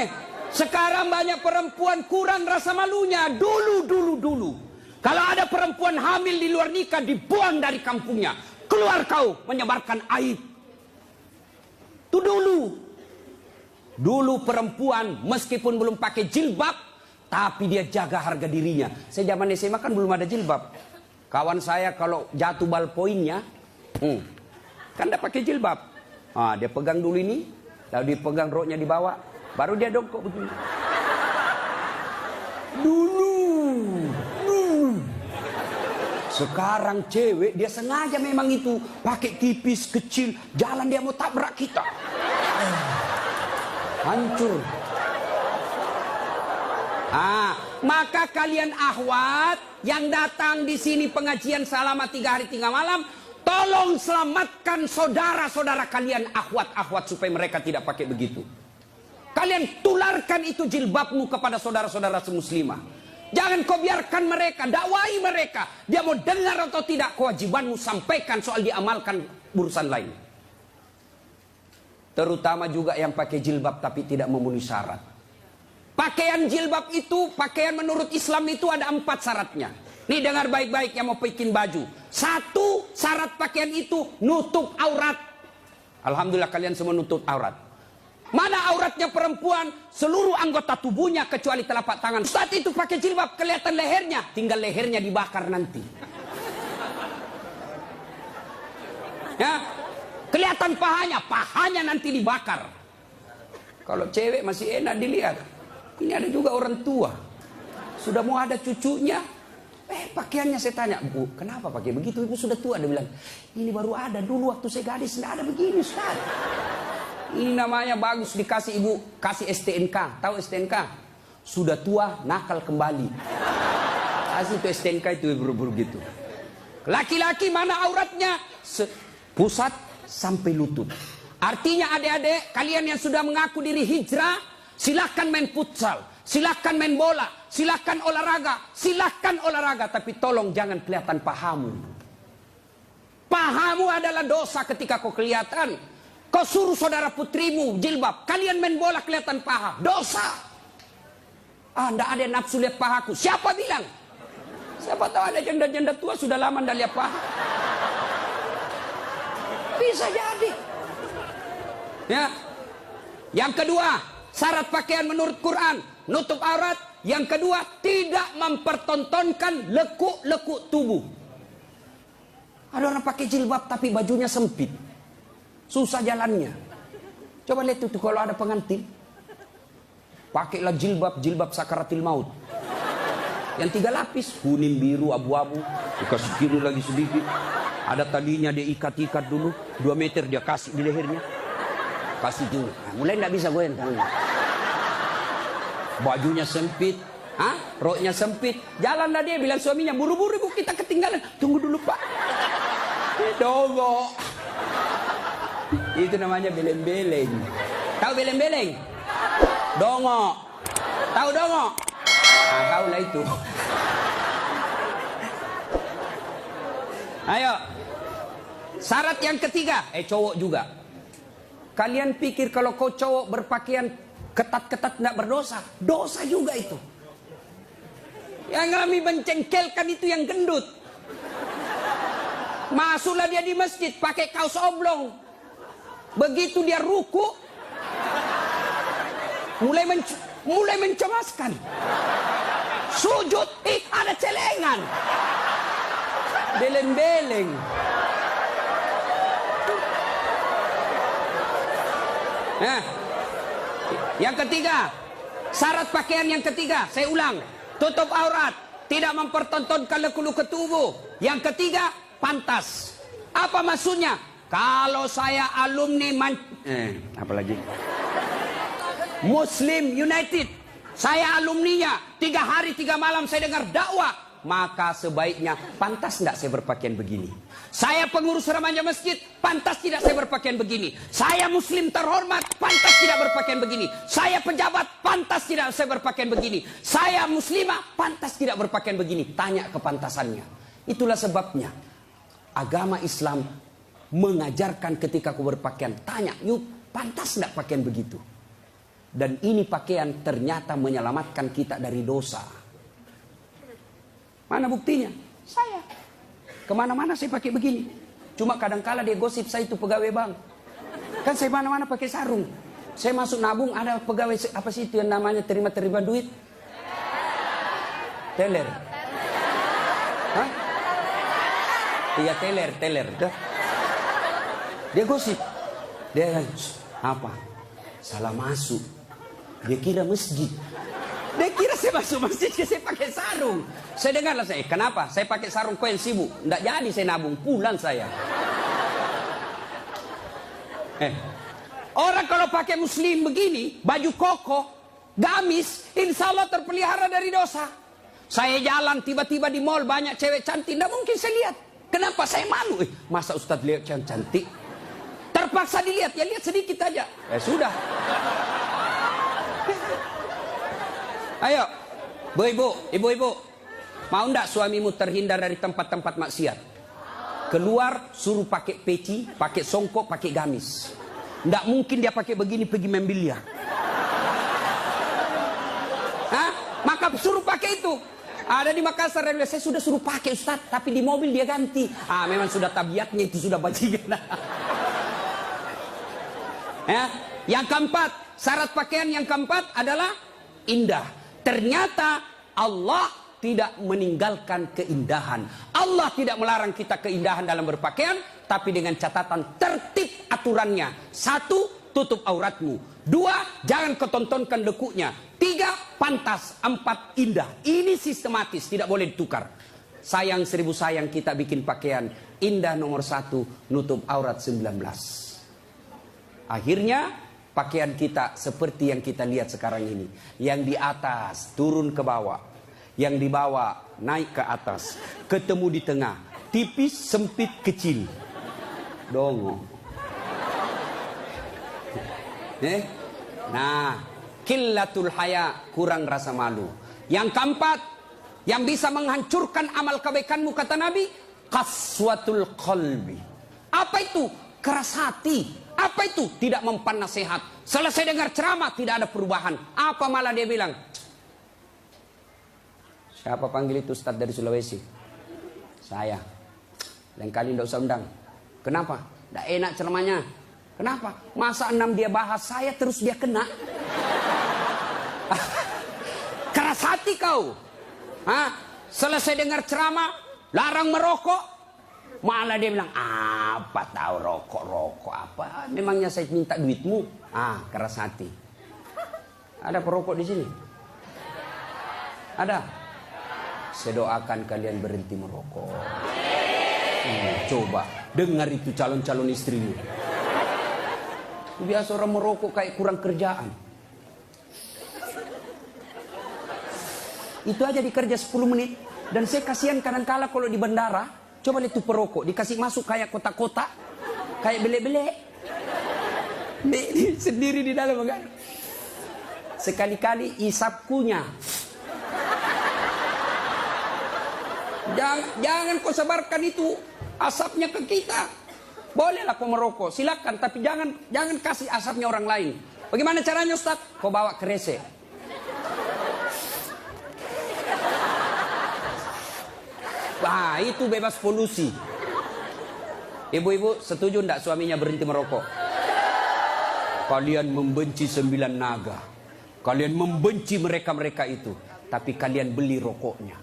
A: sekarang banyak perempuan kurang rasa malunya. Dulu kalau ada perempuan hamil di luar nikah, dibuang dari kampungnya. Keluar kau menyebarkan aib. Itu Dulu perempuan meskipun belum pakai jilbab, tapi dia jaga harga dirinya. Saya zaman SMA kan belum ada jilbab. Kawan saya kalau jatuh ballpointnya, kan tidak pakai jilbab. Dia pegang dulu ini, lalu dipegang roknya di bawah, baru dia dongkok begini. Dulu. Sekarang cewek dia sengaja memang itu pakai tipis kecil, jalan dia mau tabrak kita. Hancur. Maka kalian akhwat yang datang di sini pengajian selama 3 hari 3 malam, tolong selamatkan saudara-saudara kalian akhwat-akhwat supaya mereka tidak pakai begitu. Kalian tularkan itu jilbabmu kepada saudara-saudara semuslimah. Jangan kau biarkan mereka, dakwai mereka. Dia mau dengar atau tidak, kewajibanmu sampaikan, soal diamalkan urusan lain. Terutama juga yang pakai jilbab tapi tidak memenuhi syarat. Pakaian jilbab itu, pakaian menurut Islam itu ada 4 syaratnya. Nih dengar baik-baik yang mau bikin baju. 1, syarat pakaian itu nutup aurat. Alhamdulillah kalian semua nutup aurat. Mana auratnya perempuan? Seluruh anggota tubuhnya kecuali telapak tangan. Saat itu pakai jilbab, kelihatan lehernya. Tinggal lehernya dibakar nanti. Ya, kelihatan pahanya nanti dibakar. Kalau cewek masih enak dilihat. Ini ada juga orang tua. Sudah mau ada cucunya. Pakaiannya saya tanya, Bu, kenapa pakai begitu? Ibu sudah tua. Dia bilang, ini baru ada. Dulu waktu saya gadis tidak ada begini, Ustaz. Ini namanya bagus dikasih ibu, kasih STNK. Tahu STNK? Sudah tua, nakal kembali. Kasih itu STNK itu buru-buru gitu. Laki-laki mana auratnya? Pusat sampai lutut. Artinya adik-adik, kalian yang sudah mengaku diri hijrah, silahkan main futsal, silahkan main bola, silahkan olahraga, tapi tolong jangan kelihatan pahamu. Pahamu adalah dosa ketika kau kelihatan. Kau suruh saudara putrimu jilbab, kalian main bola kelihatan paha, dosa. Nggak ada nafsu lihat pahaku. Siapa bilang? Siapa tahu ada janda-janda tua sudah lama nggak lihat paha. Bisa jadi. Ya. Yang kedua, syarat pakaian menurut Quran, nutup aurat. Yang kedua, tidak mempertontonkan lekuk-lekuk tubuh. Ada orang pakai jilbab tapi bajunya sempit. susah jalannya. Coba lihat itu kalau ada pengantin, pakailah jilbab sakaratil maut. Yang 3 lapis, kuning, biru, abu-abu, dikasih kiri lagi sedikit. Ada talinya dia ikat-ikat dulu, 2 meter dia kasih di lehernya. Kasih dulu. Nah, mulai tidak bisa goyang tangannya. Bajunya sempit, roknya sempit. Jalanlah dia bilang suaminya, buru-buru ibu kita ketinggalan. Tunggu dulu pak. Dongo. Itu namanya beleng-beleng. Tahu beleng-beleng? Dongo. Tahu dongo? Nah, tahu lah itu. Ayo. Syarat yang ketiga, cowok juga. Kalian pikir kalau kau cowok berpakaian ketat-ketat tidak berdosa? Dosa juga itu. Yang kami mencengkelkan itu yang gendut. Masuklah dia di masjid pakai kaos oblong. Begitu dia ruku, mulai mencemaskan. Sujud, ada celengan. Beleng-beleng. Nah, yang ketiga, syarat pakaian yang ketiga, saya ulang, tutup aurat, tidak mempertontonkan lekuk-lekuk tubuh. Yang ketiga, pantas. Apa maksudnya? Kalau saya alumni apalagi Muslim United, saya alumninya, 3 hari 3 malam saya dengar dakwah, maka sebaiknya pantas tidak saya berpakaian begini. Saya pengurus remaja masjid, pantas tidak saya berpakaian begini. Saya muslim terhormat, pantas tidak berpakaian begini. Saya pejabat, pantas tidak saya berpakaian begini. Saya muslimah, pantas tidak berpakaian begini. Tanya kepantasannya. Itulah sebabnya agama Islam mengajarkan ketika aku berpakaian, tanya, yuk pantas tidak pakaian begitu. Dan ini pakaian ternyata menyelamatkan kita dari dosa. Mana buktinya? Saya kemana-mana saya pakai begini. Cuma kadang-kala dia gosip saya itu pegawai bank. Kan saya mana-mana pakai sarung. Saya masuk nabung, ada pegawai apa sih itu yang namanya terima-terima duit? Teller. Hah? Iya teller. Dia gosip. Dia apa? Salah masuk. Dia kira masjid. Dia kira saya masuk masjid, saya pakai sarung. Saya dengarlah saya, kenapa? Saya pakai sarung koin sibuk. Tidak jadi saya nabung, pulang saya. Orang kalau pakai muslim begini, baju koko, gamis, insya Allah terpelihara dari dosa. Saya jalan tiba-tiba di mall banyak cewek cantik, tidak mungkin saya lihat. Kenapa? Saya malu. Masa Ustadz lihat yang cantik? Terpaksa dilihat, ya lihat sedikit aja. Sudah. Ayo, ibu-ibu, mau ndak suamimu terhindar dari tempat-tempat maksiat? Keluar, suruh pakai peci, pakai songkok, pakai gamis. Ndak mungkin dia pakai begini pergi main biliar. Maka suruh pakai itu. Ada di Makassar, saya sudah suruh pakai Ustaz, tapi di mobil dia ganti. Memang sudah tabiatnya itu sudah bajingan. Yang keempat, syarat pakaian yang keempat adalah indah. Ternyata Allah tidak meninggalkan keindahan. Allah tidak melarang kita keindahan dalam berpakaian, tapi dengan catatan tertib aturannya. 1, tutup auratmu. 2, jangan ketontonkan lekuknya. 3, pantas. 4, indah. Ini sistematis, tidak boleh ditukar. Sayang 1000 sayang kita bikin pakaian. Indah nomor 1, nutup aurat 19. Akhirnya pakaian kita seperti yang kita lihat sekarang ini. Yang di atas turun ke bawah, yang di bawah naik ke atas, ketemu di tengah, tipis, sempit, kecil. Dongo. Nah, qillatul haya, kurang rasa malu. Yang keempat, yang bisa menghancurkan amal kebaikanmu kata Nabi, qaswatul qalbi. Apa itu? Keras hati. Apa itu? Tidak mempan nasihat. Selesai dengar ceramah tidak ada perubahan. Apa malah dia bilang? Siapa panggil itu Ustadz dari Sulawesi? Saya. Lain kali tidak usah undang. Kenapa? Tidak enak ceramahnya. Kenapa? Masa 6 dia bahas saya terus dia kena? Keras hati kau. Selesai dengar ceramah, larang merokok. Malah dia bilang, apa tahu rokok apa? Memangnya saya minta duitmu? Keras hati. Ada perokok di sini? Ada? Saya doakan kalian berhenti merokok. Coba dengar itu calon-calon istrimu. Biasa orang merokok kayak kurang kerjaan. Itu aja dikerja 10 menit. Dan saya kasihan kadang-kala kalau di bandara. Coba lihat tuh perokok. Dikasih masuk kayak kotak-kotak. Kayak belek-belek. Sendiri di dalam kan. Sekali-kali isap kunyah. Jangan kau sebarkan itu asapnya ke kita. Bolehlah kau merokok, silakan, tapi jangan kasih asapnya orang lain. Bagaimana caranya, Ustaz? Kau bawa kresek. Itu bebas polusi. Ibu-ibu setuju enggak suaminya berhenti merokok? Kalian membenci 9 naga. Kalian membenci mereka-mereka itu. Tapi kalian beli rokoknya.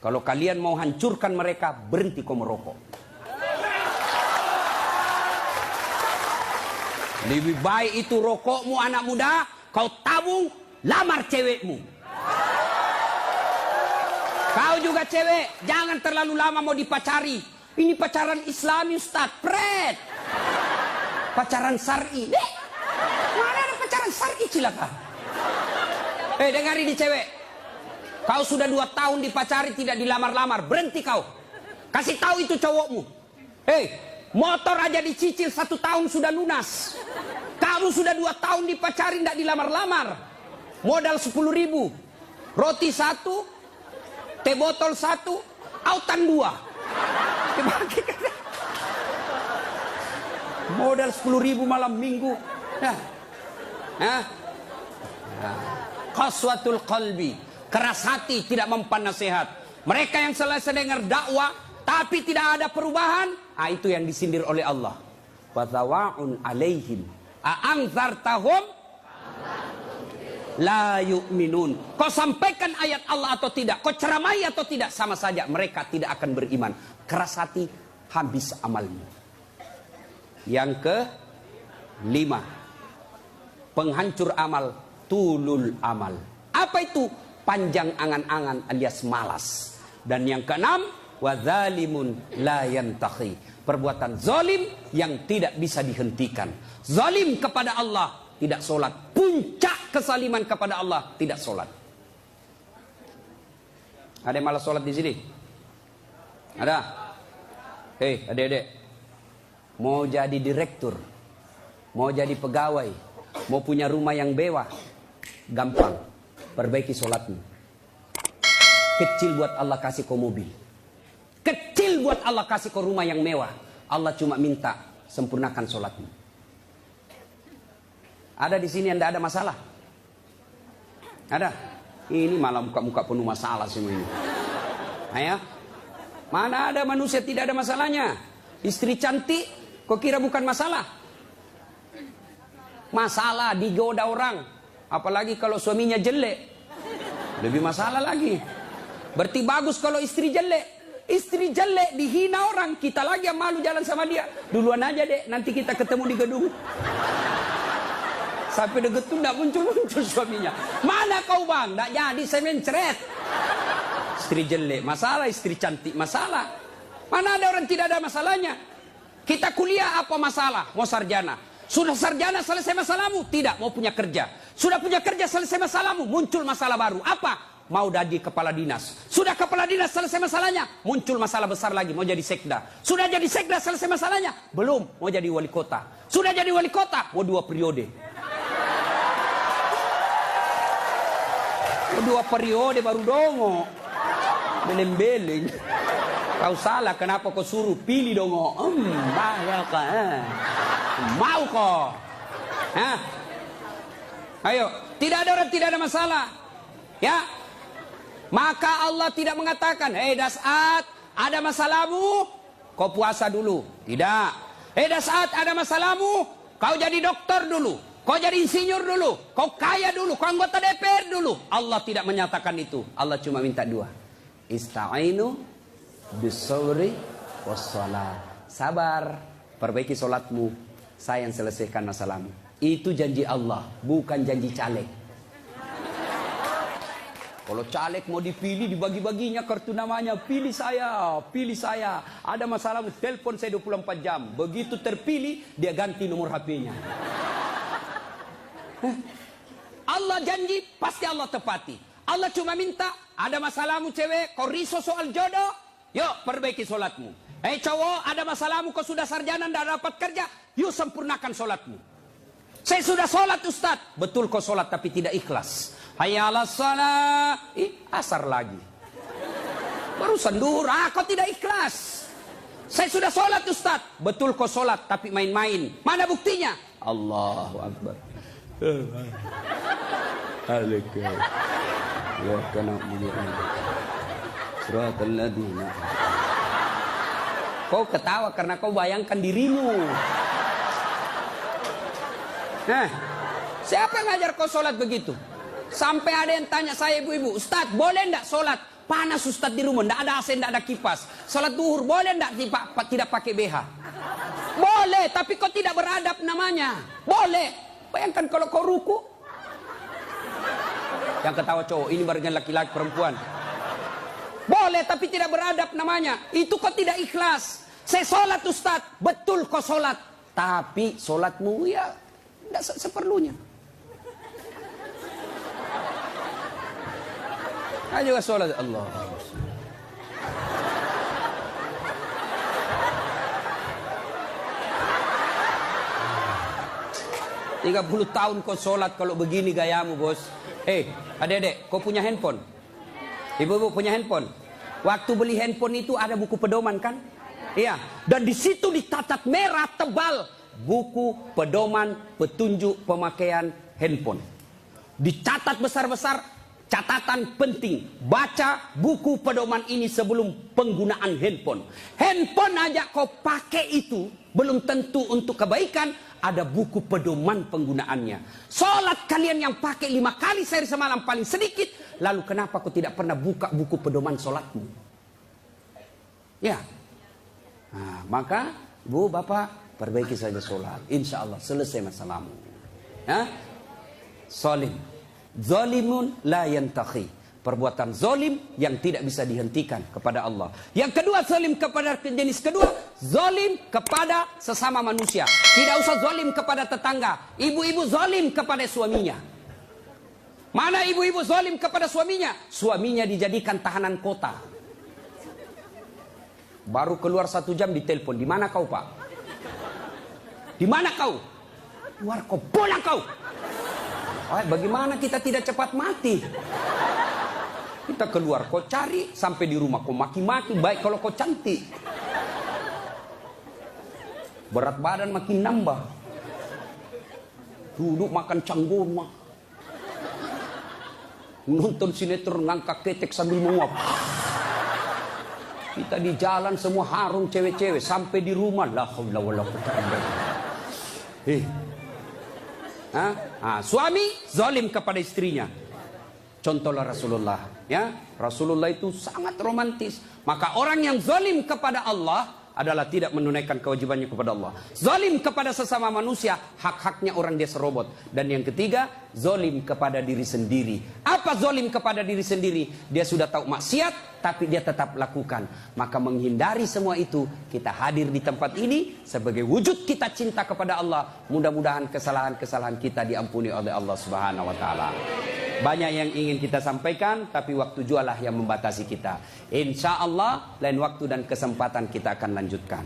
A: Kalau kalian mau hancurkan mereka, berhenti kau merokok. Lebih baik itu rokokmu anak muda, kau tabung, lamar cewekmu. Kau juga cewek, jangan terlalu lama mau dipacari. Ini pacaran Islami, Ustaz. Pret. Pacaran syar'i. Mana ada pacaran syar'i, cilaka? Dengar ini cewek. Kau sudah 2 tahun dipacari, tidak dilamar-lamar. Berhenti kau. Kasih tahu itu cowokmu. Motor aja dicicil 1 tahun sudah lunas. Kamu sudah 2 tahun dipacari, tidak dilamar-lamar. Modal 10.000. Roti 1. Teh botol 1, autan 2. Modal 10.000 malam minggu. Qaswatul qalbi, keras hati, tidak mempan nasihat. Mereka yang selesai dengar dakwah tapi tidak ada perubahan, itu yang disindir oleh Allah. Fatawa'un alaihim a'anzartahum la yu'minun. Kau sampaikan ayat Allah atau tidak, kau ceramai atau tidak, sama saja mereka tidak akan beriman. Keras hati, habis amalmu. Yang ke-5, penghancur amal, tulul amal. Apa itu? Panjang angan-angan alias malas. Dan yang ke-6, wadzalimun la yantahi. Perbuatan zalim yang tidak bisa dihentikan. Zalim kepada Allah, tidak sholat. Puncak kesaliman kepada Allah, tidak sholat. Ada yang malas sholat di sini? Ada? Adik-adik, mau jadi direktur, mau jadi pegawai, mau punya rumah yang mewah, gampang. Perbaiki sholatmu. Kecil buat Allah kasih kau mobil. Kecil buat Allah kasih kau rumah yang mewah. Allah cuma minta sempurnakan sholatmu. Ada di sini yang tidak ada masalah? Ada? Ini malah muka-muka penuh masalah semua ini. Ayo. Mana ada manusia tidak ada masalahnya? Istri cantik, kok kira bukan masalah? Masalah digoda orang. Apalagi kalau suaminya jelek. Lebih masalah lagi. Berarti bagus kalau istri jelek. Istri jelek dihina orang. Kita lagi yang malu jalan sama dia. Duluan aja dek, nanti kita ketemu di gedung. Sampai deket tuh tidak muncul-muncul suaminya. Mana kau bang? Tidak jadi, saya mencret. Istri jelek masalah, istri cantik masalah. Mana ada orang tidak ada masalahnya? Kita kuliah apa masalah? Mau sarjana. Sudah sarjana selesai masalahmu? Tidak, mau punya kerja. Sudah punya kerja selesai masalahmu? Muncul masalah baru. Apa? Mau jadi kepala dinas. Sudah kepala dinas selesai masalahnya? Muncul masalah besar lagi, mau jadi sekda. Sudah jadi sekda selesai masalahnya? Belum, mau jadi wali kota. Sudah jadi wali kota? Mau 2 periode. 2 periode baru dongo. Beleng-beleng. Kau salah, kenapa kau suruh pilih dongo? Bahaya kah? Mau kau? Ayo, tidak ada orang tidak ada masalah. Ya. Maka Allah tidak mengatakan, Das'at, ada masalahmu, kau puasa dulu. Tidak. Das'at, ada masalahmu, kau jadi dokter dulu. Kau jadi insinyur dulu, kau kaya dulu, kau anggota DPR dulu. Allah tidak menyatakan itu. Allah cuma minta 2. Ista'inu bisawri wassalam. Sabar, perbaiki solatmu, saya yang selesaikan masalahmu. Itu janji Allah, bukan janji caleg. Kalau caleg mau dipilih, dibagi-baginya kartu namanya, pilih saya, pilih saya. Ada masalahmu, telepon saya 24 jam. Begitu terpilih, dia ganti nomor HP-nya. Allah janji, pasti Allah tepati. Allah cuma minta, ada masalahmu cewek, kau risau soal jodoh, yuk perbaiki solatmu. Cowok, ada masalahmu, kau sudah sarjana, tidak dapat kerja, yuk sempurnakan solatmu. Saya sudah solat Ustaz. Betul kau solat tapi tidak ikhlas. Hayya 'alas shalah. Asar lagi. Barusan duhur, kau tidak ikhlas. Saya sudah solat Ustaz. Betul kau solat tapi main-main. Mana buktinya? Allahu Akbar. Kau ketawa karena kau bayangkan dirimu. Siapa yang ngajar kau sholat begitu? Sampai ada yang tanya saya, ibu-ibu, Ustadz boleh enggak sholat? Panas Ustadz di rumah, enggak ada AC, enggak ada kipas. Sholat duhur boleh enggak tidak pakai BH? Boleh, tapi kau tidak beradab namanya. Boleh. Bayangkan kalau kau ruku. Yang ketawa cowok, ini barengan laki-laki perempuan. Boleh, tapi tidak beradab namanya. Itu kau tidak ikhlas. Saya sholat Ustadz, betul kau sholat. Tapi sholatmu ya tidak seperlunya. Ayo juga sholat Allah. 30 tahun kau sholat kalau begini gayamu bos. Adik-adik, kau punya handphone? Ibu-ibu punya handphone? Waktu beli handphone itu ada buku pedoman kan? Iya. Dan di situ dicatat merah tebal buku pedoman petunjuk pemakaian handphone. Dicatat besar-besar, catatan penting. Baca buku pedoman ini sebelum penggunaan handphone. Handphone aja kau pakai itu belum tentu untuk kebaikan. Ada buku pedoman penggunaannya. Sholat kalian yang pakai 5 kali sehari semalam paling sedikit. Lalu kenapa kau tidak pernah buka buku pedoman sholatmu? Ya. Nah, maka bu, bapak, perbaiki saja sholat. Insya Allah selesai masalahmu. Zolim. Zolimun la yantakhi. Perbuatan zolim yang tidak bisa dihentikan kepada Allah. Yang kedua, zolim kepada jenis kedua, zolim kepada sesama manusia. Tidak usah zolim kepada tetangga. Ibu-ibu zolim kepada suaminya. Mana ibu-ibu zolim kepada suaminya? Suaminya dijadikan tahanan kota. Baru keluar 1 jam ditelepon. Di mana kau, Pak? Di mana kau? Keluar kau, pulang kau. Bagaimana kita tidak cepat mati? Kita keluar, kau cari sampai di rumah, kau maki-maki. Baik kalau kau cantik, berat badan makin nambah. Duduk makan canggoma, nonton sinetron ngangkat ketek sambil menguap. Kita di jalan semua harum cewek-cewek. Sampai di rumah, la haula wala quwwata illa billah. Suami zalim kepada istrinya. Contohlah Rasulullah, ya. Rasulullah itu sangat romantis. Maka orang yang zalim kepada Allah adalah tidak menunaikan kewajibannya kepada Allah. Zalim kepada sesama manusia, hak-haknya orang dia serobot. Dan yang ketiga, zalim kepada diri sendiri. Apa zalim kepada diri sendiri? Dia sudah tahu maksiat, tapi dia tetap lakukan. Maka menghindari semua itu, kita hadir di tempat ini sebagai wujud kita cinta kepada Allah. Mudah-mudahan kesalahan-kesalahan kita diampuni oleh Allah Subhanahu wa taala. Banyak yang ingin kita sampaikan, tapi waktu jualah yang membatasi kita. Insya Allah lain waktu dan kesempatan kita akan lanjutkan.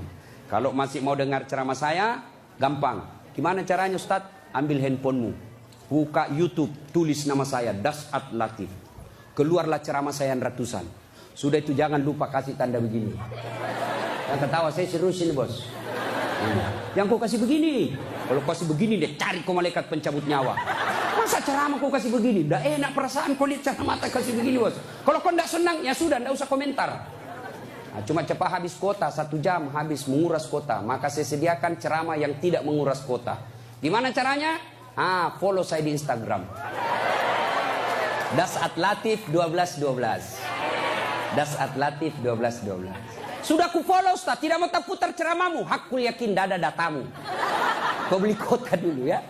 A: Kalau masih mau dengar ceramah saya, gampang. Gimana caranya Ustadz? Ambil handphonemu, buka YouTube, tulis nama saya Dasat Latif. Keluarlah ceramah saya ratusan. Sudah itu jangan lupa kasih tanda begini. Yang ketawa saya serius ini bos. Yang kau kasih begini. Kalau kasih begini dia cari kau malaikat pencabut nyawa. Masa ceramah kau kasih begini? Dah enak perasaan kau lihat ceramah mata kasih begini bos. Kalau kau tidak senang ya sudah, tidak usah komentar. Cuma cepat habis kuota, 1 jam habis menguras kuota. Maka saya sediakan ceramah yang tidak menguras kuota. Gimana caranya? Follow saya di Instagram. Dasat Latif 1212. Dasat Latif 1212. Sudah ku follow Ustaz, tidak mau tak putar ceramahmu. Hakul yakin dada datamu. Kau beli kota dulu ya.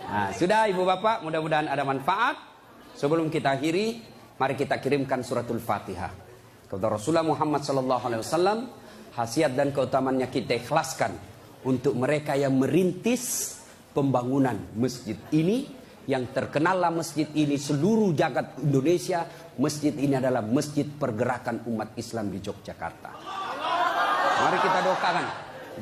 A: Nah, sudah ibu bapak, mudah-mudahan ada manfaat. Sebelum kita akhiri, mari kita kirimkan suratul Fatihah kepada Rasulullah Muhammad SAW. Khasiat dan keutamaannya kita ikhlaskan untuk mereka yang merintis pembangunan masjid ini, yang terkenallah masjid ini seluruh jagat Indonesia. Masjid ini adalah masjid pergerakan umat Islam di Yogyakarta. Mari kita doakan,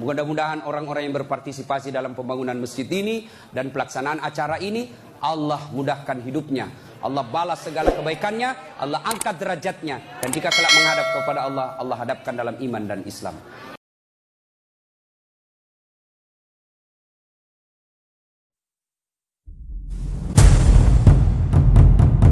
A: mudah-mudahan orang-orang yang berpartisipasi dalam pembangunan masjid ini dan pelaksanaan acara ini, Allah mudahkan hidupnya, Allah balas segala kebaikannya, Allah angkat derajatnya, dan jika kelak menghadap kepada Allah, Allah hadapkan dalam iman dan Islam.